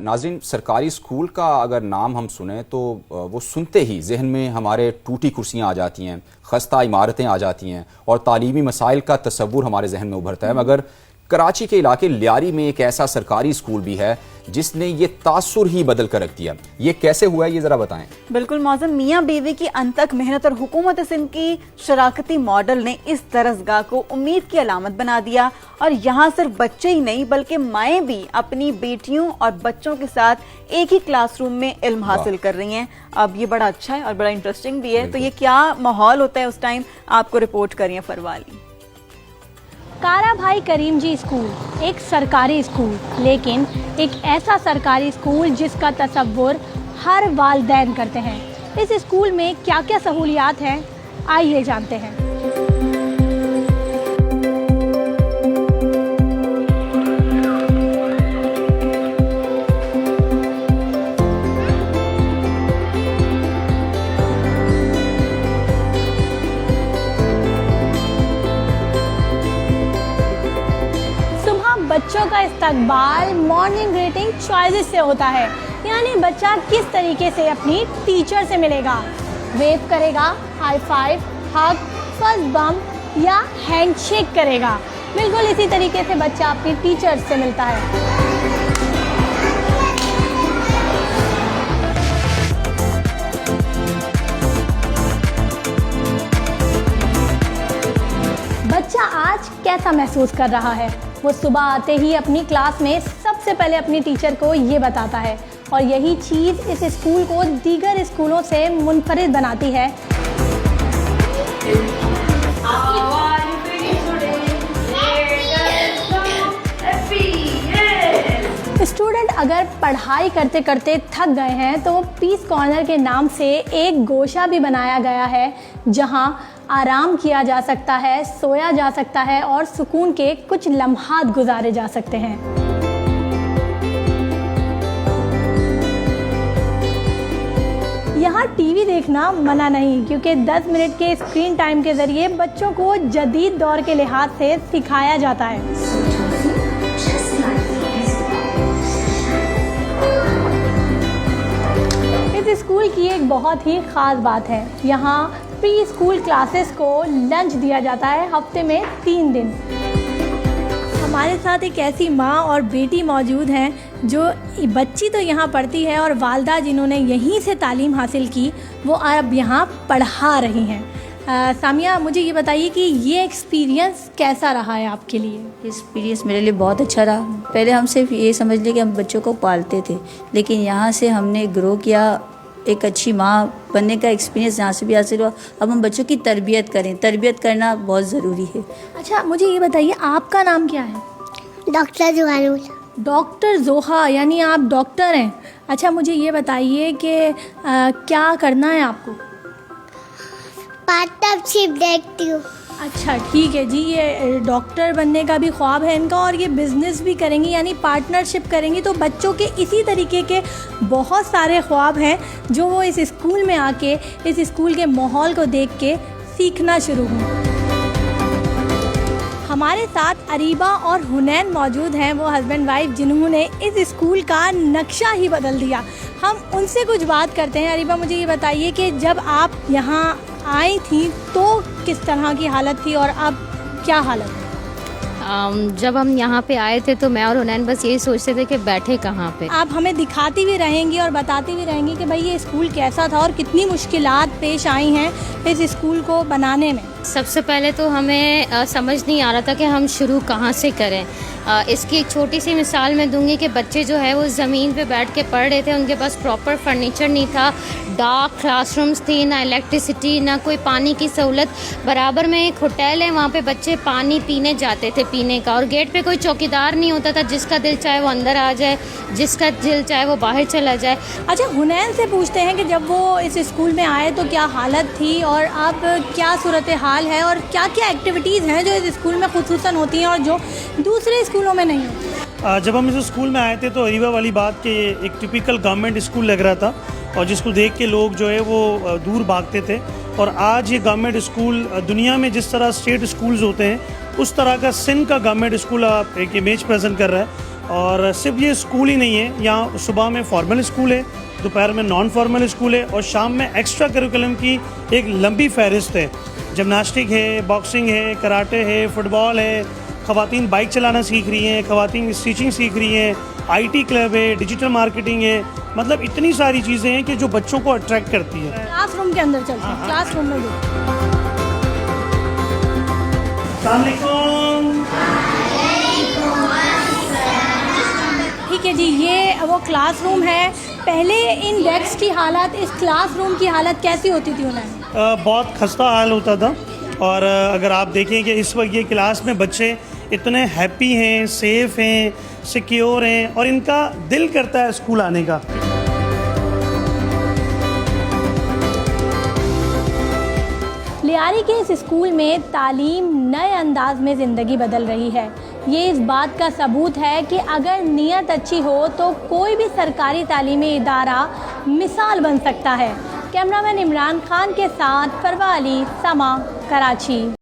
नाज़रीन, सरकारी स्कूल का अगर नाम हम सुने तो वो सुनते ही जहन में हमारे टूटी कुर्सियाँ आ जाती हैं, खस्ता इमारतें आ जाती हैं और तालीमी मसाइल का तसव्वुर हमारे जहन में उभरता है। मगर कराची के इलाके लियारी में एक ऐसा सरकारी स्कूल भी है जिसने ये तासुर ही बदल कर रख दिया। ये कैसे हुआ है, ये जरा बताएं। बिल्कुल मौज़म, मियाँ बीवी की अनथक मेहनत और हुकूमत सिंध की शराकती मॉडल ने इस दरसगाह को उम्मीद की अलामत बना दिया। और यहाँ सिर्फ बच्चे ही नहीं बल्कि माएँ भी अपनी बेटियों और बच्चों के साथ एक ही क्लासरूम में इल्म हासिल कर रही हैं। अब ये बड़ा अच्छा है और बड़ा इंटरेस्टिंग भी है। तो ये क्या माहौल होता है उस टाइम, आपको रिपोर्ट करिए फरवाली। कारा भाई करीम जी स्कूल एक सरकारी स्कूल, लेकिन एक ऐसा सरकारी स्कूल जिसका तसव्वुर हर वालिदैन करते हैं। इस स्कूल में क्या क्या सहूलियात हैं, आइए जानते हैं। बच्चों का इस्तकबाल मॉर्निंग ग्रीटिंग चॉइसेस से होता है, यानी बच्चा किस तरीके से अपनी टीचर से मिलेगा। वेव करेगा, हाई फाइव, हग, फर्स्ट बम्प या हैंडशेक करेगा। बिल्कुल इसी तरीके से बच्चा अपनी टीचर से मिलता है। बच्चा आज कैसा महसूस कर रहा है? वो सुबह आते ही अपनी क्लास में सबसे पहले अपनी टीचर को ये बताता है, और यही चीज़ इस स्कूल को दीगर स्कूलों से मुनफरिद बनाती है। स्टूडेंट अगर पढ़ाई करते करते थक गए हैं तो पीस कॉर्नर के नाम से एक गोशा भी बनाया गया है, जहां आराम किया जा सकता है, सोया जा सकता है और सुकून के कुछ लम्हात गुजारे जा सकते हैं। यहाँ टीवी देखना मना नहीं, क्योंकि 10 मिनट के स्क्रीन टाइम के जरिए बच्चों को जदीद दौर के लिहाज से सिखाया जाता है। इस स्कूल की एक बहुत ही ख़ास बात है, यहाँ प्री स्कूल क्लासेस को लंच दिया जाता है हफ्ते में 3 दिन। हमारे साथ एक ऐसी माँ और बेटी मौजूद हैं जो बच्ची तो यहाँ पढ़ती है और वालदा जिन्होंने यहीं से तालीम हासिल की वो अब यहाँ पढ़ा रही हैं। सामिया, मुझे ये बताइए कि ये एक्सपीरियंस कैसा रहा है आपके लिए? एक्सपीरियंस मेरे लिए बहुत अच्छा रहा। पहले हम सिर्फ ये समझ लिए कि हम बच्चों को पालते थे, लेकिन यहाँ से हमने ग्रो किया, एक अच्छी माँ बनने का एक्सपीरियंस यहाँ से भी हासिल हुआ। अब हम बच्चों की तरबियत करें, तरबियत करना बहुत ज़रूरी है। अच्छा, मुझे ये बताइए आपका नाम क्या है? डॉक्टर जोहा। डॉक्टर जोहा, यानी आप डॉक्टर हैं। अच्छा, मुझे ये बताइए कि क्या करना है आपको? पार्टनरशिप देखती हूँ। अच्छा ठीक है जी, ये डॉक्टर बनने का भी ख्वाब है इनका और ये बिज़नेस भी करेंगी, यानी पार्टनरशिप करेंगी। तो बच्चों के इसी तरीके के बहुत सारे ख्वाब हैं जो वो इस स्कूल में आके इस स्कूल के माहौल को देख के सीखना शुरू हुआ। हमारे साथ अरीबा और हुनैन मौजूद हैं, वो हस्बैंड वाइफ जिन्होंने इस स्कूल का नक्शा ही बदल दिया। हम उनसे कुछ बात करते हैं। अरीबा, मुझे ये बताइए कि जब आप यहाँ आई थी तो किस तरह की हालत थी और अब क्या हालत है? जब हम यहाँ पे आए थे तो मैं और हुनैन बस यही सोचते थे कि बैठे कहाँ पे। आप हमें दिखाती भी रहेंगी और बताती भी रहेंगी कि भाई ये स्कूल कैसा था और कितनी मुश्किलात पेश आई हैं इस स्कूल को बनाने में। सबसे पहले तो हमें समझ नहीं आ रहा था कि हम शुरू कहाँ से करें। इसकी एक छोटी सी मिसाल मैं दूंगी कि बच्चे जो है वो ज़मीन पे बैठ के पढ़ रहे थे, उनके पास प्रॉपर फर्नीचर नहीं था, डार्क क्लासरूम्स थी, ना इलेक्ट्रिसिटी, ना कोई पानी की सहूलत। बराबर में एक होटल है, वहाँ पे बच्चे पानी पीने जाते थे पीने का, और गेट पे कोई चौकीदार नहीं होता था, जिसका दिल चाहे वो अंदर आ जाए, जिसका दिल चाहे वो बाहर चला जाए। अच्छा, हुनैन से पूछते हैं कि जब वो इस स्कूल में आए तो क्या हालत थी और अब क्या सूरत हाल है और क्या क्या एक्टिविटीज़ हैं जो इस स्कूल में खुसूसन होती हैं और जो दूसरे स्कूलों में नहीं होती? जब हम इस स्कूल में आए थे तो अरीबा वाली बात कि एक टिपिकल गवर्नमेंट स्कूल लग रहा था और जिसको देख के लोग जो है वो दूर भागते थे। और आज ये गवर्नमेंट स्कूल दुनिया में जिस तरह स्टेट स्कूल्स होते हैं उस तरह का सिंध का गवर्नमेंट स्कूल एक इमेज प्रेजेंट कर रहा है। और सिर्फ ये स्कूल ही नहीं है, यहाँ सुबह में फॉर्मल स्कूल है, दोपहर में नॉन फॉर्मल स्कूल है और शाम में एक्स्ट्रा करिकुलम की एक लंबी फहरिस्त है। जिमनास्टिक है, बॉक्सिंग है, कराटे है, फुटबॉल है, ख़वातीन बाइक चलाना सीख रही हैं, ख़वातीन स्टिचिंग सीख रही हैं, IT क्लब है, डिजिटल मार्केटिंग है, मतलब इतनी सारी चीज़ें हैं कि जो बच्चों को अट्रैक्ट करती है। क्लासरूम के अंदर चलते हैं, क्लासरूम में भी। ठीक है जी, ये वो क्लासरूम है। पहले इन डेस्क की हालत, इस क्लासरूम की हालत कैसी होती थी उन्हें? बहुत खस्ता हाल होता था और अगर आप देखें कि इस वक्त ये क्लास में बच्चे इतने हैप्पी हैं, सेफ हैं, सिक्योर हैं और इनका दिल करता है स्कूल आने का। लियारी के इस स्कूल में तालीम नए अंदाज में ज़िंदगी बदल रही है। ये इस बात का सबूत है कि अगर नीयत अच्छी हो तो कोई भी सरकारी तालीमी इदारा मिसाल बन सकता है। कैमरामैन इमरान खान के साथ फरवा अली, समा, कराची।